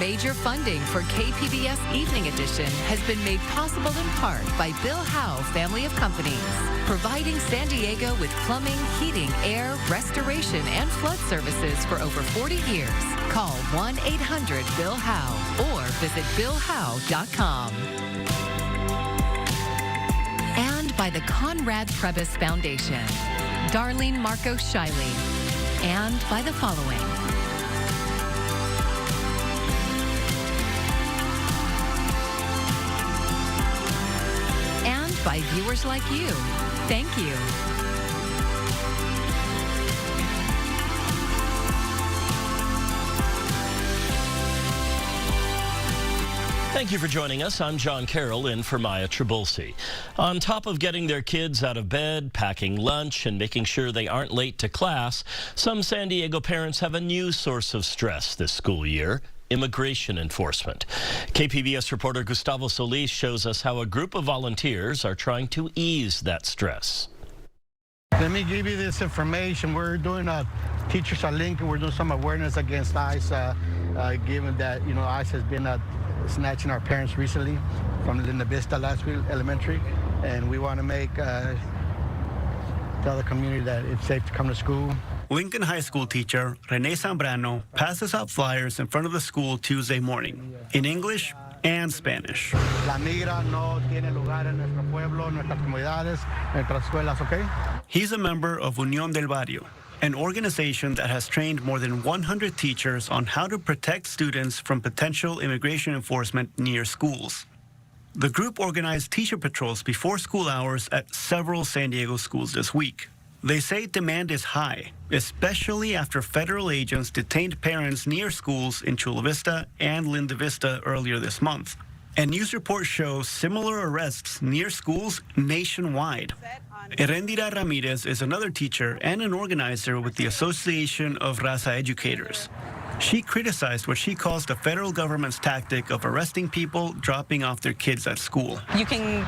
Major funding for KPBS Evening Edition has been made possible in part by Bill Howe Family of Companies, providing San Diego with plumbing, heating, air, restoration, and flood services for over 40 years. Call 1-800-BILL-HOWE or visit billhowe.com. And by the Conrad Trebas Foundation, Darlene Marco Shiley, and by the following. By viewers like you. Thank you. Thank you for joining us. I'm John Carroll in for Maya Trabulsi. On top of getting their kids out of bed, packing lunch, and making sure they aren't late to class, some San Diego parents have a new source of stress this school year: immigration enforcement. KPBS reporter Gustavo Solis shows us how a group of volunteers are trying to ease that stress. Let me give you this information. We're doing Teachers are Lincoln. We're doing some awareness against ICE, given that, ICE has been snatching our parents recently from Linda Vista last week elementary. And we want to tell the community that it's safe to come to school. Lincoln High School teacher Rene Zambrano passes out flyers in front of the school Tuesday morning in English and Spanish. La migra no tiene lugar en nuestro pueblo, nuestras comunidades, nuestras escuelas, okay? He's a member of Unión del Barrio, an organization that has trained more than 100 teachers on how to protect students from potential immigration enforcement near schools. The group organized teacher patrols before school hours at several San Diego schools this week. They say demand is high, especially after federal agents detained parents near schools in Chula Vista and Linda Vista earlier this month. And news reports show similar arrests near schools nationwide. Erendira Ramirez is another teacher and an organizer with the Association of Raza Educators. She criticized what she calls the federal government's tactic of arresting people dropping off their kids at school. You can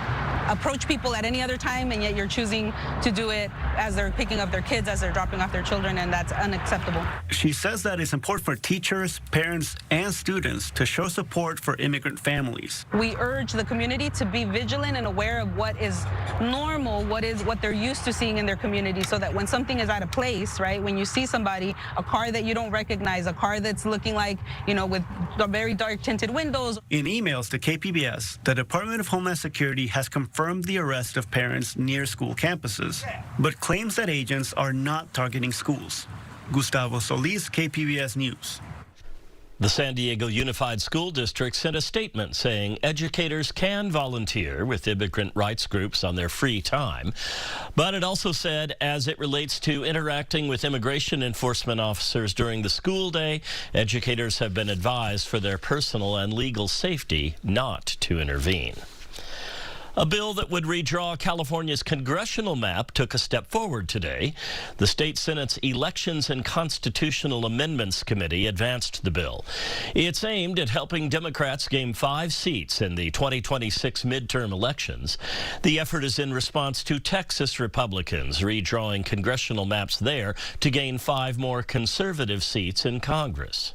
approach people at any other time, and yet you're choosing to do it as they're picking up their kids, as they're dropping off their children, and that's unacceptable. She says that it's important for teachers, parents, and students to show support for immigrant families. We urge the community to be vigilant and aware of what is normal, what they're used to seeing in their community, so that when something is out of place, right, when you see somebody, a car that you don't recognize, a car that's looking like, with very dark tinted windows. In emails to KPBS, the Department of Homeland Security has confirmed the arrest of parents near school campuses, but claims that agents are not targeting schools. Gustavo Solis, KPBS News. The San Diego Unified School District sent a statement saying educators can volunteer with immigrant rights groups on their free time. But it also said, as it relates to interacting with immigration enforcement officers during the school day, educators have been advised for their personal and legal safety not to intervene. A bill that would redraw California's congressional map took a step forward today. The state Senate's Elections and Constitutional Amendments Committee advanced the bill. It's aimed at helping Democrats gain 5 seats in the 2026 midterm elections. The effort is in response to Texas Republicans redrawing congressional maps there to gain 5 more conservative seats in Congress.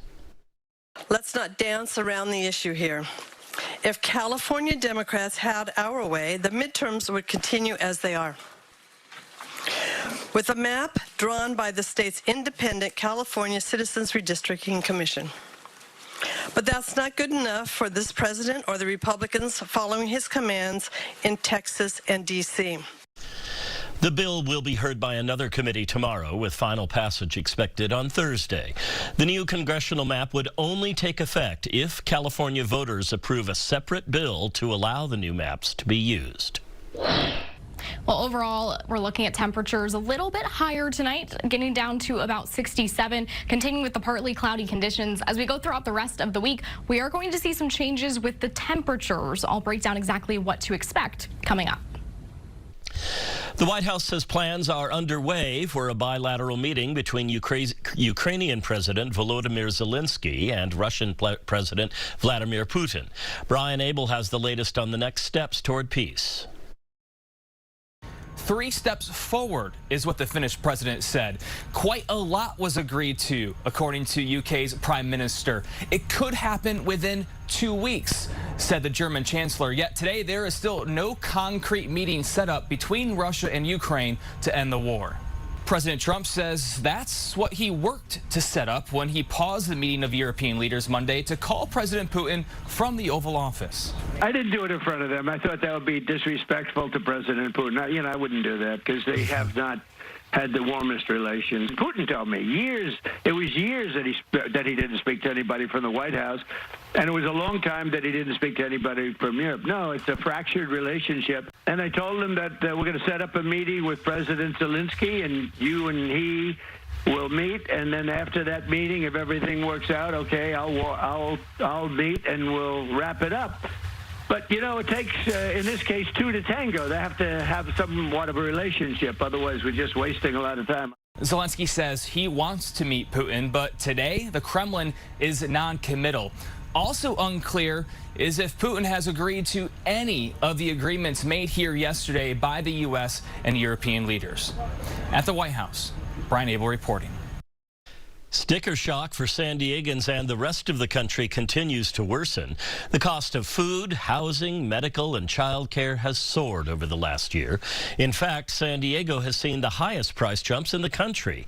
Let's not dance around the issue here. If California Democrats had our way, the midterms would continue as they are, with a map drawn by the state's independent California Citizens Redistricting Commission. But that's not good enough for this president or the Republicans following his commands in Texas and D.C. The bill will be heard by another committee tomorrow, with final passage expected on Thursday. The new congressional map would only take effect if California voters approve a separate bill to allow the new maps to be used. Well, overall, we're looking at temperatures a little bit higher tonight, getting down to about 67, continuing with the partly cloudy conditions. As we go throughout the rest of the week, we are going to see some changes with the temperatures. I'll break down exactly what to expect coming up. The White House says plans are underway for a bilateral meeting between Ukrainian President Volodymyr Zelensky and Russian President Vladimir Putin. Brian Abel has the latest on the next steps toward peace. 3 steps forward is what the Finnish president said. Quite a lot was agreed to, according to UK's Prime Minister. It could happen within 2 weeks, said the German Chancellor. Yet today there is still no concrete meeting set up between Russia and Ukraine to end the war. President Trump says that's what he worked to set up when he paused the meeting of European leaders Monday to call President Putin from the Oval Office. I didn't do it in front of them. I thought that would be disrespectful to President Putin. I wouldn't do that because they have not had the warmest relations. Putin told me it was years that he didn't speak to anybody from the White House, and it was a long time that he didn't speak to anybody from Europe. No, it's a fractured relationship. And I told him that we're going to set up a meeting with President Zelensky, and you and he will meet, and then after that meeting, if everything works out, okay, I'll meet and we'll wrap it up. But, it takes, in this case, 2 to tango. They have to have somewhat of a relationship. Otherwise, we're just wasting a lot of time. Zelensky says he wants to meet Putin, but today the Kremlin is non-committal. Also unclear is if Putin has agreed to any of the agreements made here yesterday by the U.S. and European leaders. At the White House, Brian Abel reporting. Sticker shock for San Diegans and the rest of the country continues to worsen. The cost of food, housing, medical, and child care has soared over the last year. In fact, San Diego has seen the highest price jumps in the country.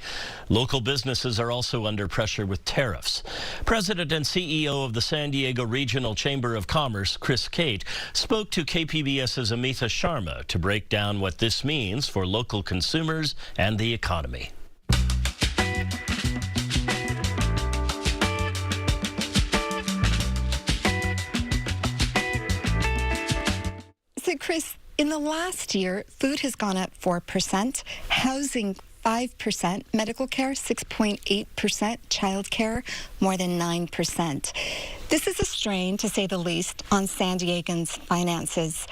Local businesses are also under pressure with tariffs. President and CEO of the San Diego Regional Chamber of Commerce, Chris Cate, spoke to KPBS's Amita Sharma to break down what this means for local consumers and the economy. So, Chris, in the last year, food has gone up 4%, housing 5%, medical care 6.8%, child care more than 9%. This is a strain, to say the least, on San Diegans' finances.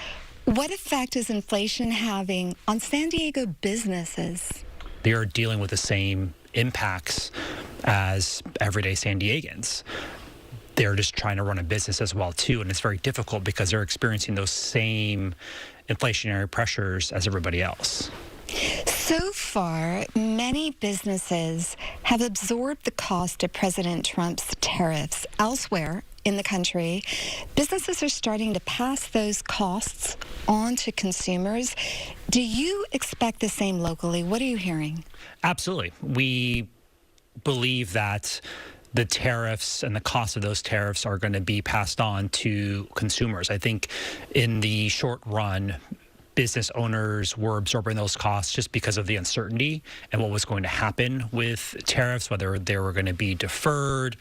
What effect is inflation having on San Diego businesses? They are dealing with the same impacts as everyday San Diegans. They're just trying to run a business as well, too, and it's very difficult because they're experiencing those same inflationary pressures as everybody else. So far, many businesses have absorbed the cost of President Trump's tariffs. Elsewhere in the country, businesses are starting to pass those costs on to consumers. Do you expect the same locally? What are you hearing? Absolutely. We believe that the tariffs and the cost of those tariffs are going to be passed on to consumers. I think in the short run, business owners were absorbing those costs just because of the uncertainty and what was going to happen with tariffs, whether they were going to be deferred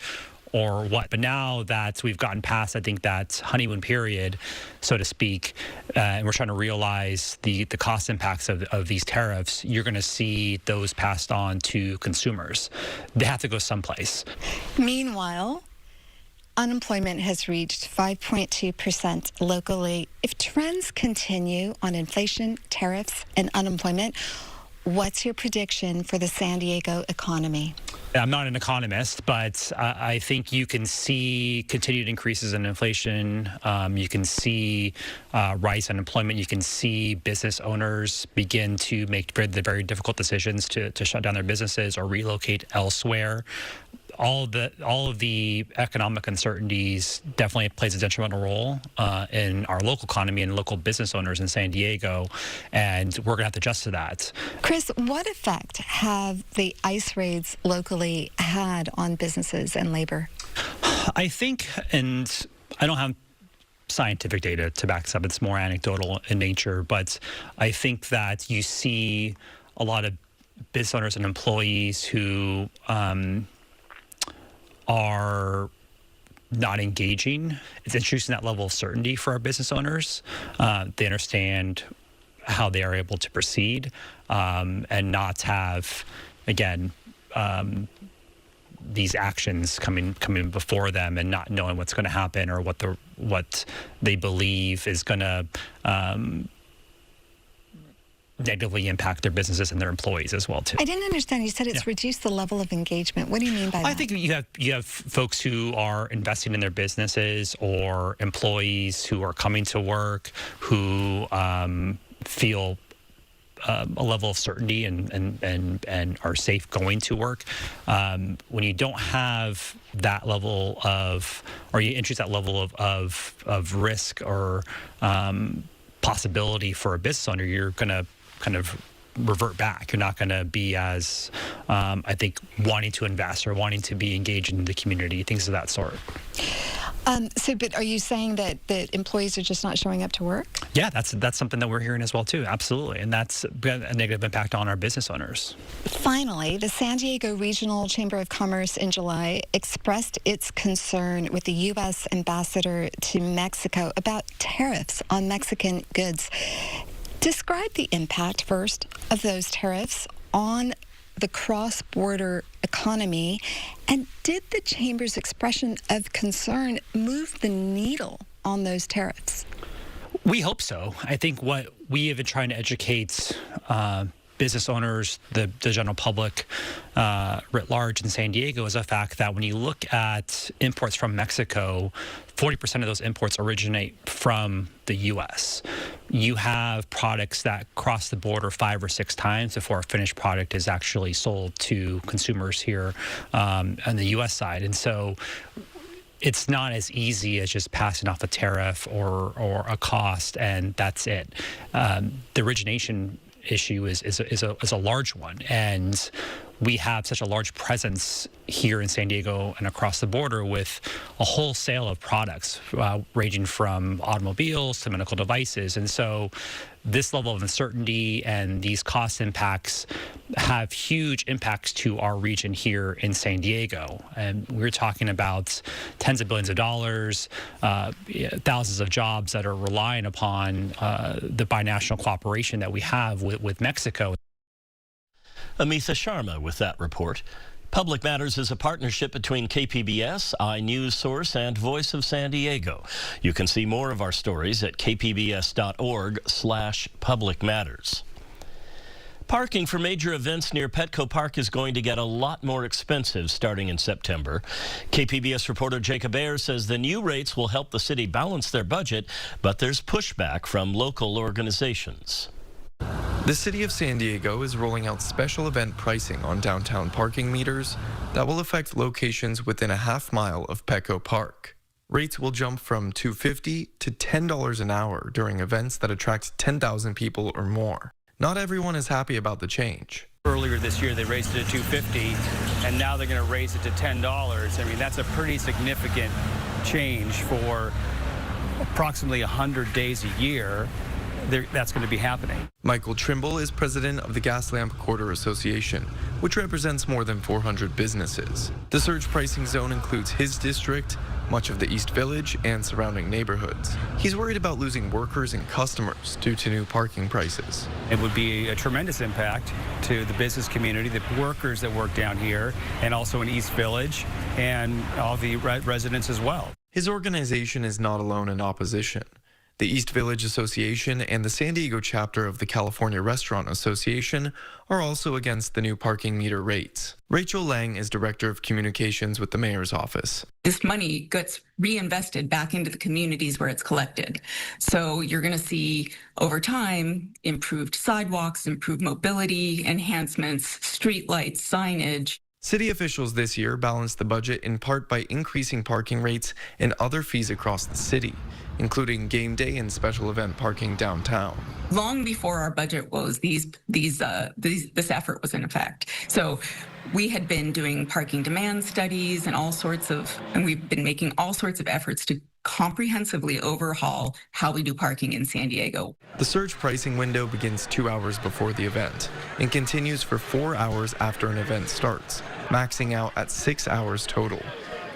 or what. But now that we've gotten past, I think, that honeymoon period, so to speak, and we're trying to realize the cost impacts of these tariffs, you're going to see those passed on to consumers. They have to go someplace. Meanwhile, unemployment has reached 5.2% locally. If trends continue on inflation, tariffs, and unemployment, what's your prediction for the San Diego economy? I'm not an economist, but I think you can see continued increases in inflation. You can see rise in unemployment. You can see business owners begin to make the very difficult decisions to shut down their businesses or relocate elsewhere. All of the economic uncertainties definitely plays a detrimental role in our local economy and local business owners in San Diego, and we're going to have to adjust to that. Chris, what effect have the ICE raids locally had on businesses and labor? I think, and I don't have scientific data to back this up, it's more anecdotal in nature, but I think that you see a lot of business owners and employees who are not engaging. It's introducing that level of certainty for our business owners. They understand how they are able to proceed and not have, again, these actions coming before them and not knowing what's going to happen or what they believe is going to negatively impact their businesses and their employees as well, too. I didn't understand. You said it's reduced the level of engagement. What do you mean by that? I think you have folks who are investing in their businesses or employees who are coming to work who feel a level of certainty and are safe going to work. When you don't have that level of, or you introduce that level of risk or possibility for a business owner, you're going to kind of revert back. You're not going to be as, I think, wanting to invest or wanting to be engaged in the community, things of that sort. But are you saying that employees are just not showing up to work? Yeah, that's something that we're hearing as well too. Absolutely, and that's got a negative impact on our business owners. Finally, the San Diego Regional Chamber of Commerce in July expressed its concern with the U.S. ambassador to Mexico about tariffs on Mexican goods. Describe the impact first of those tariffs on the cross-border economy, and did the Chamber's expression of concern move the needle on those tariffs? We hope so. I think what we have been trying to educate business owners, the general public writ large in San Diego is the fact that when you look at imports from Mexico, 40% of those imports originate from the U.S. You have products that cross the border 5 or 6 times before a finished product is actually sold to consumers here on the U.S. side. And so it's not as easy as just passing off a tariff or a cost and that's it. The origination issue is a large one, and we have such a large presence here in San Diego and across the border with a wholesale of products ranging from automobiles to medical devices. And so this level of uncertainty and these cost impacts have huge impacts to our region here in San Diego. And we're talking about tens of billions of dollars, thousands of jobs that are relying upon the binational cooperation that we have with Mexico. Amitha Sharma with that report. Public Matters is a partnership between KPBS, iNews Source, and Voice of San Diego. You can see more of our stories at kpbs.org/Public Matters. Parking for major events near Petco Park is going to get a lot more expensive starting in September. KPBS reporter Jacob Ayers says the new rates will help the city balance their budget, but there's pushback from local organizations. The City of San Diego is rolling out special event pricing on downtown parking meters that will affect locations within a half-mile of Petco Park. Rates will jump from $2.50 to $10 an hour during events that attract 10,000 people or more. Not everyone is happy about the change. Earlier this year, they raised it to $2.50, and now they're going to raise it to $10. I mean, that's a pretty significant change for approximately 100 days a year. That's going to be happening. Michael Trimble is president of the Gas Lamp Quarter Association, which represents more than 400 businesses. The surge pricing zone includes his district, much of the East Village, and surrounding neighborhoods. He's worried about losing workers and customers due to new parking prices. It would be a tremendous impact to the business community, the workers that work down here, and also in East Village, and all the residents as well. His organization is not alone in opposition. The East Village Association and the San Diego chapter of the California Restaurant Association are also against the new parking meter rates. Rachel Lang is Director of Communications with the Mayor's Office. This money gets reinvested back into the communities where it's collected. So you're going to see over time improved sidewalks, improved mobility, enhancements, streetlights, signage. City officials this year balanced the budget in part by increasing parking rates and other fees across the city, including game day and special event parking downtown. Long before our budget was, this effort was in effect. So we had been doing parking demand studies and we've been making all sorts of efforts to comprehensively overhaul how we do parking in San Diego. The surge pricing window begins 2 hours before the event and continues for 4 hours after an event starts, maxing out at 6 hours total.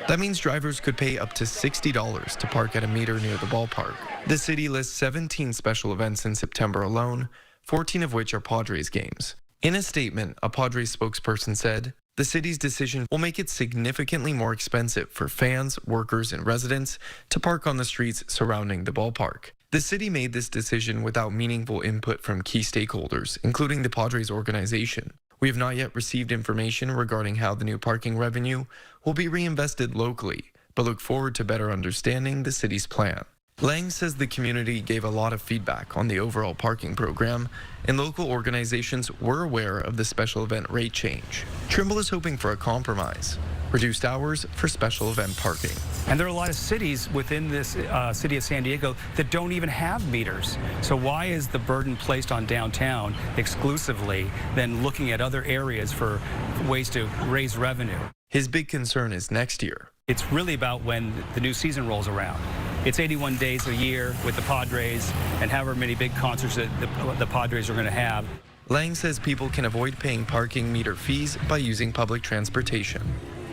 That means drivers could pay up to $60 to park at a meter near the ballpark. The city lists 17 special events in September alone, 14 of which are Padres games. In a statement, a Padres spokesperson said, "The city's decision will make it significantly more expensive for fans, workers, and residents to park on the streets surrounding the ballpark." The city made this decision without meaningful input from key stakeholders, including the Padres organization. We have not yet received information regarding how the new parking revenue will be reinvested locally, but look forward to better understanding the city's plan. Lang says the community gave a lot of feedback on the overall parking program, and local organizations were aware of the special event rate change. Trimble is hoping for a compromise, reduced hours for special event parking. And there are a lot of cities within this city of San Diego that don't even have meters. So why is the burden placed on downtown exclusively than looking at other areas for ways to raise revenue? His big concern is next year. It's really about when the new season rolls around. It's 81 days a year with the Padres and however many big concerts that the Padres are going to have. Lang says people can avoid paying parking meter fees by using public transportation.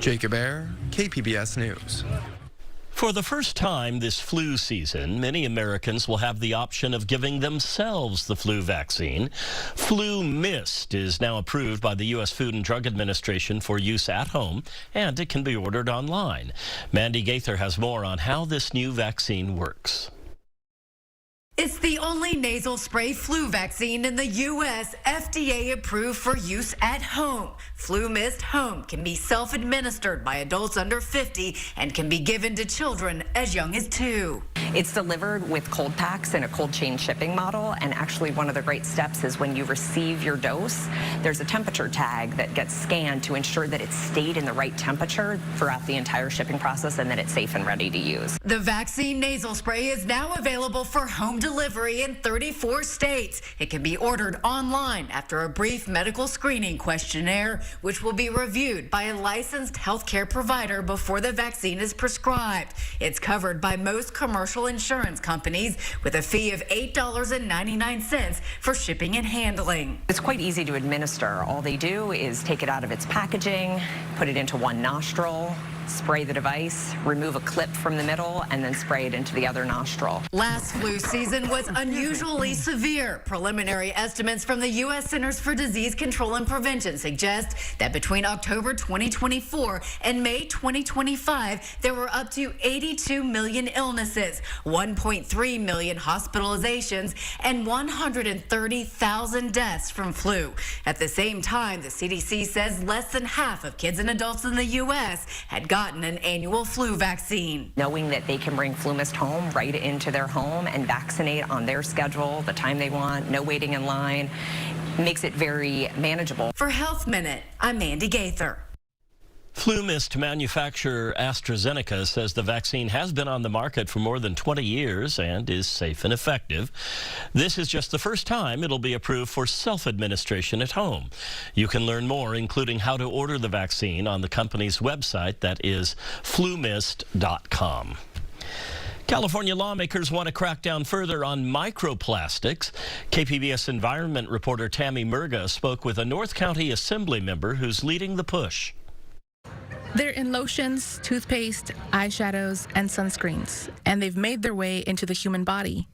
Jacob Ayer, KPBS News. For the first time this flu season, many Americans will have the option of giving themselves the flu vaccine. Flu Mist is now approved by the U.S. Food and Drug Administration for use at home, and it can be ordered online. Mandy Gaither has more on how this new vaccine works. It's the only nasal spray flu vaccine in the U.S. FDA approved for use at home. Flu Mist Home can be self-administered by adults under 50 and can be given to children as young as 2. It's delivered with cold packs in a cold chain shipping model, and actually one of the great steps is when you receive your dose, there's a temperature tag that gets scanned to ensure that it stayed in the right temperature throughout the entire shipping process and that it's safe and ready to use. The vaccine nasal spray is now available for home delivery in 34 states. It can be ordered online after a brief medical screening questionnaire, which will be reviewed by a licensed healthcare provider before the vaccine is prescribed. It's covered by most commercial insurance companies with a fee of $8.99 for shipping and handling. It's quite easy to administer. All they do is take it out of its packaging, put it into one nostril, spray the device, remove a clip from the middle, and then spray it into the other nostril. Last flu season was unusually severe. Preliminary estimates from the U.S. Centers for Disease Control and Prevention suggest that between October 2024 and May 2025, there were up to 82 million illnesses, 1.3 million hospitalizations, and 130,000 deaths from flu. At the same time, the CDC says less than half of kids and adults in the U.S. had gotten an annual flu vaccine. Knowing that they can bring Flu Mist home right into their home and vaccinate on their schedule, the time they want, no waiting in line, makes it very manageable. For Health Minute, I'm Mandy Gaither. Flu Mist manufacturer AstraZeneca says the vaccine has been on the market for more than 20 years and is safe and effective. This is just the first time it'll be approved for self-administration at home. You can learn more, including how to order the vaccine, on the company's website. That is flumist.com. California lawmakers want to crack down further on microplastics. KPBS environment reporter Tammy Murga spoke with a North County Assembly member who's leading the push. They're in lotions, toothpaste, eyeshadows, and sunscreens, and they've made their way into the human body.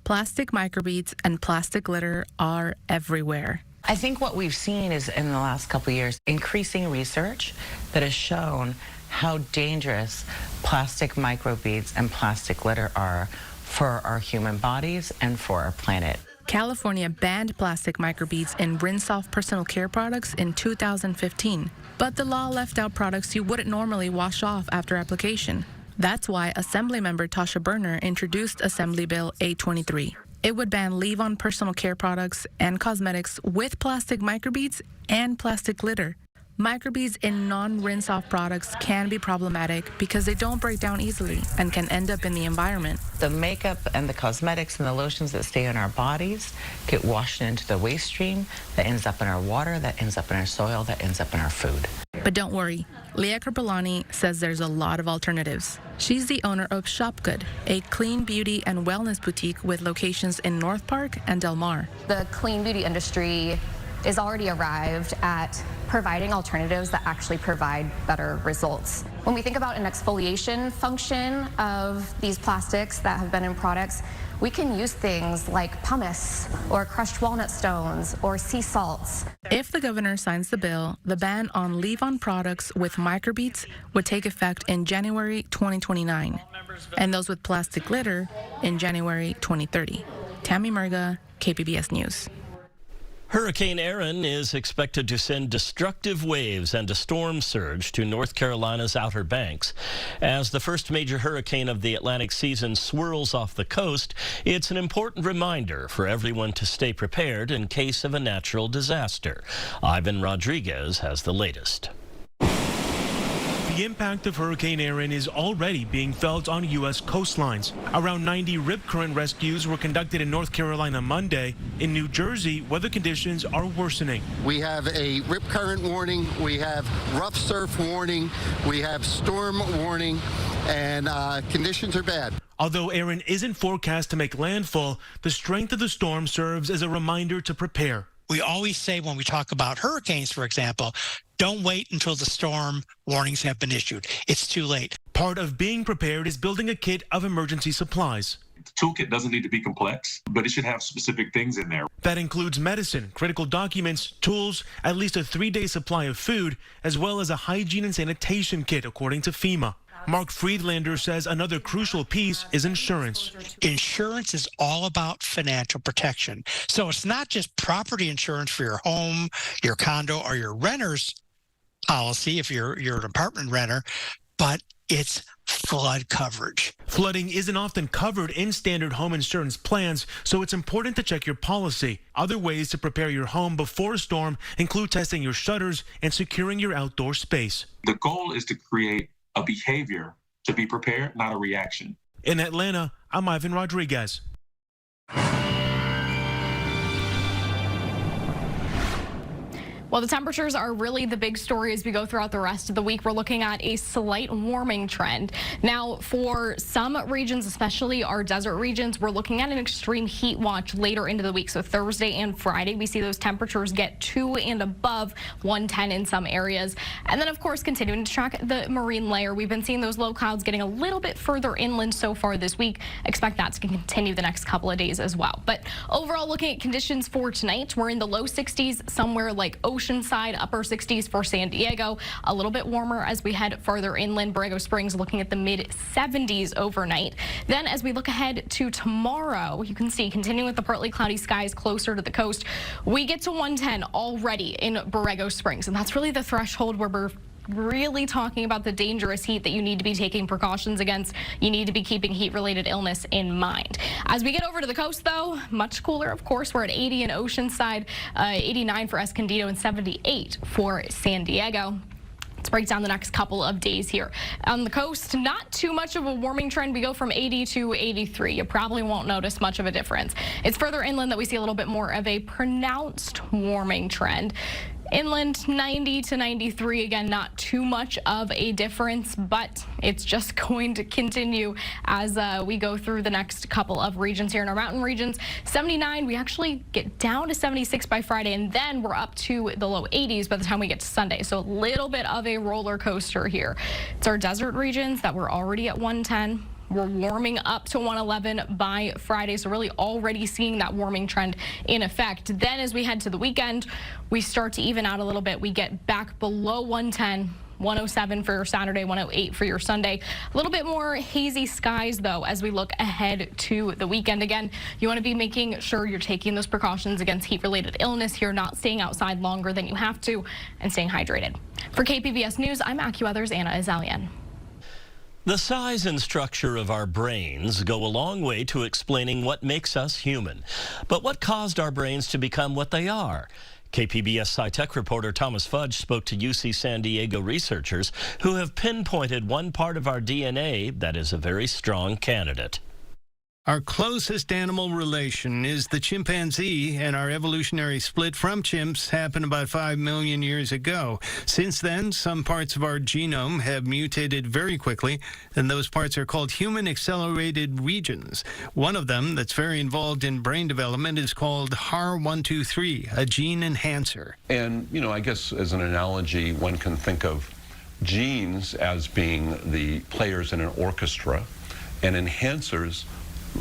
Plastic microbeads and plastic glitter are everywhere. I think what we've seen is, in the last couple of years, increasing research that has shown how dangerous plastic microbeads and plastic glitter are for our human bodies and for our planet. California banned plastic microbeads in rinse-off personal care products in 2015, but the law left out products you wouldn't normally wash off after application. That's why Assemblymember Tasha Burner introduced Assembly Bill 823. It would ban leave-on personal care products and cosmetics with plastic microbeads and plastic glitter. Microbeads in non-rinse-off products can be problematic because they don't break down easily and can end up in the environment. The makeup and the cosmetics and the lotions that stay on our bodies get washed into the waste stream that ends up in our water, that ends up in our soil, that ends up in our food. But don't worry, Leah Carpolani says there's a lot of alternatives. She's the owner of Shopgood, a clean beauty and wellness boutique with locations in North Park and Del Mar. The clean beauty industry is already arrived at providing alternatives that actually provide better results. When we think about an exfoliation function of these plastics that have been in products, we can use things like pumice or crushed walnut stones or sea salts. If the governor signs the bill, the ban on leave-on products with microbeads would take effect in January 2029, and those with plastic glitter in January 2030. Tammy Murga, KPBS News. Hurricane Erin is expected to send destructive waves and a storm surge to North Carolina's Outer Banks. As the first major hurricane of the Atlantic season swirls off the coast, it's an important reminder for everyone to stay prepared in case of a natural disaster. Ivan Rodriguez has the latest. The impact of Hurricane Erin is already being felt on U.S. coastlines. Around 90 rip current rescues were conducted in North Carolina Monday. In New Jersey, weather conditions are worsening. We have a rip current warning, we have rough surf warning, we have storm warning, and conditions are bad. Although Erin isn't forecast to make landfall, the strength of the storm serves as a reminder to prepare. We always say when we talk about hurricanes, for example, don't wait until the storm warnings have been issued. It's too late. Part of being prepared is building a kit of emergency supplies. The toolkit doesn't need to be complex, but it should have specific things in there. That includes medicine, critical documents, tools, at least a 3-day supply of food, as well as a hygiene and sanitation kit, according to FEMA. Mark Friedlander says another crucial piece is insurance. Insurance is all about financial protection. So it's not just property insurance for your home, your condo, or your renter's policy if you're an apartment renter, but it's flood coverage. Flooding isn't often covered in standard home insurance plans, so it's important to check your policy. Other ways to prepare your home before a storm include testing your shutters and securing your outdoor space. The goal is to create a behavior to be prepared, not a reaction. In Atlanta, I'm Ivan Rodriguez. Well, the temperatures are really the big story as we go throughout the rest of the week. We're looking at a slight warming trend. Now, for some regions, especially our desert regions, we're looking at an extreme heat watch later into the week. So Thursday and Friday, we see those temperatures get to and above 110 in some areas. And then, of course, continuing to track the marine layer. We've been seeing those low clouds getting a little bit further inland so far this week. Expect that to continue the next couple of days as well. But overall, looking at conditions for tonight, we're in the low 60s, somewhere like Oceanside, upper 60s for San Diego. A little bit warmer as we head farther inland. Borrego Springs looking at the mid 70s overnight. Then as we look ahead to tomorrow, you can see continuing with the partly cloudy skies closer to the coast, we get to 110 already in Borrego Springs. And that's really the threshold where we're really talking about the dangerous heat that you need to be taking precautions against. You need to be keeping heat-related illness in mind. As we get over to the coast, though, much cooler, of course. We're at 80 in Oceanside, 89 for Escondido, and 78 for San Diego. Let's break down the next couple of days here. On the coast, not too much of a warming trend. We go from 80 to 83. You probably won't notice much of a difference. It's further inland that we see a little bit more of a pronounced warming trend. Inland 90 to 93, again, not too much of a difference, but it's just going to continue as we go through the next couple of regions here in our mountain regions. 79, we actually get down to 76 by Friday, and then we're up to the low 80s by the time we get to Sunday. So a little bit of a roller coaster here. It's our desert regions that we're already at 110. We're warming up to 111 by Friday, so really already seeing that warming trend in effect. Then as we head to the weekend, we start to even out a little bit. We get back below 110. 107 for your Saturday, 108 for your Sunday. A little bit more hazy skies, though, as we look ahead to the weekend. Again, you want to be making sure you're taking those precautions against heat-related illness here, not staying outside longer than you have to, and staying hydrated. For KPBS News, I'm AccuWeather's Anna Azalian. The size and structure of our brains go a long way to explaining what makes us human. But what caused our brains to become what they are? KPBS SciTech reporter Thomas Fudge spoke to UC San Diego researchers who have pinpointed one part of our DNA that is a very strong candidate. Our closest animal relation is the chimpanzee, and our evolutionary split from chimps happened about 5 million years ago. Since then, some parts of our genome have mutated very quickly, and those parts are called human accelerated regions. One of them that's very involved in brain development is called HAR123, a gene enhancer. And, you know, I guess as an analogy, one can think of genes as being the players in an orchestra, and enhancers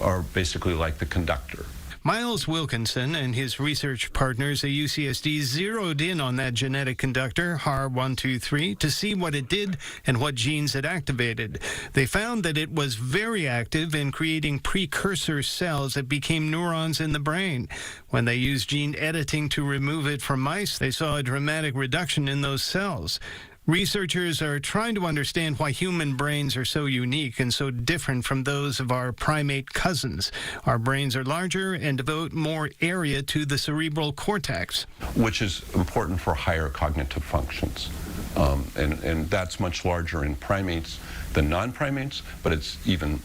are basically like the conductor. Miles Wilkinson and his research partners at UCSD zeroed in on that genetic conductor, HAR123, to see what it did and what genes it activated. They found that it was very active in creating precursor cells that became neurons in the brain. When they used gene editing to remove it from mice, they saw a dramatic reduction in those cells. Researchers are trying to understand why human brains are so unique and so different from those of our primate cousins. Our brains are larger and devote more area to the cerebral cortex, which is important for higher cognitive functions. And that's much larger in primates than non-primates, but it's even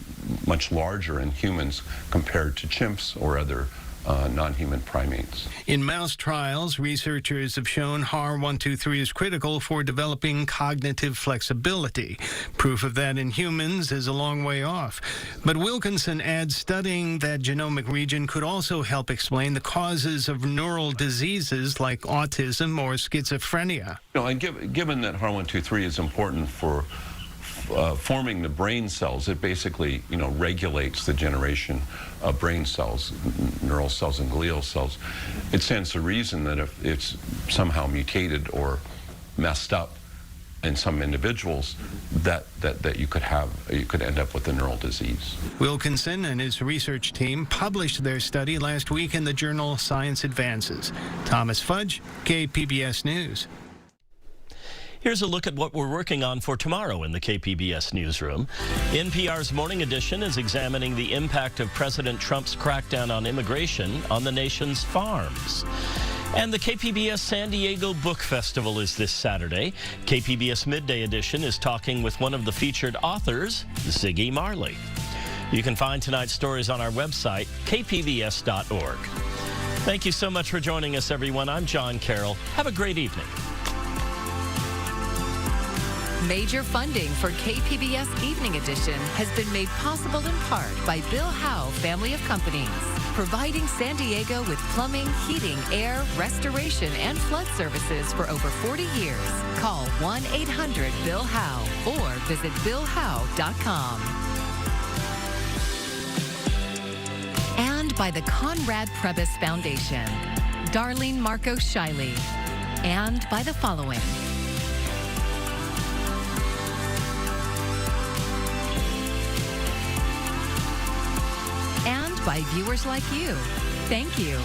much larger in humans compared to chimps or other non-human primates. In mouse trials, researchers have shown HAR123 is critical for developing cognitive flexibility. Proof of that in humans is a long way off. But Wilkinson adds studying that genomic region could also help explain the causes of neural diseases like autism or schizophrenia. And given that HAR123 is important for forming the brain cells, it basically, regulates the generation of brain cells, neural cells and glial cells. It stands to reason that if it's somehow mutated or messed up in some individuals, that you could end up with a neural disease. Wilkinson and his research team published their study last week in the journal Science Advances. Thomas Fudge, KPBS News. Here's a look at what we're working on for tomorrow in the KPBS newsroom. NPR's Morning Edition is examining the impact of President Trump's crackdown on immigration on the nation's farms. And the KPBS San Diego Book Festival is this Saturday. KPBS Midday Edition is talking with one of the featured authors, Ziggy Marley. You can find tonight's stories on our website, kpbs.org. Thank you so much for joining us, everyone. I'm John Carroll. Have a great evening. Major funding for KPBS Evening Edition has been made possible in part by Bill Howe Family of Companies, providing San Diego with plumbing, heating, air, restoration, and flood services for over 40 years. Call 1-800-BILL-HOWE or visit BillHowe.com. And by the Conrad Prebys Foundation, Darlene Marco Shiley, and by the following. By viewers like you. Thank you.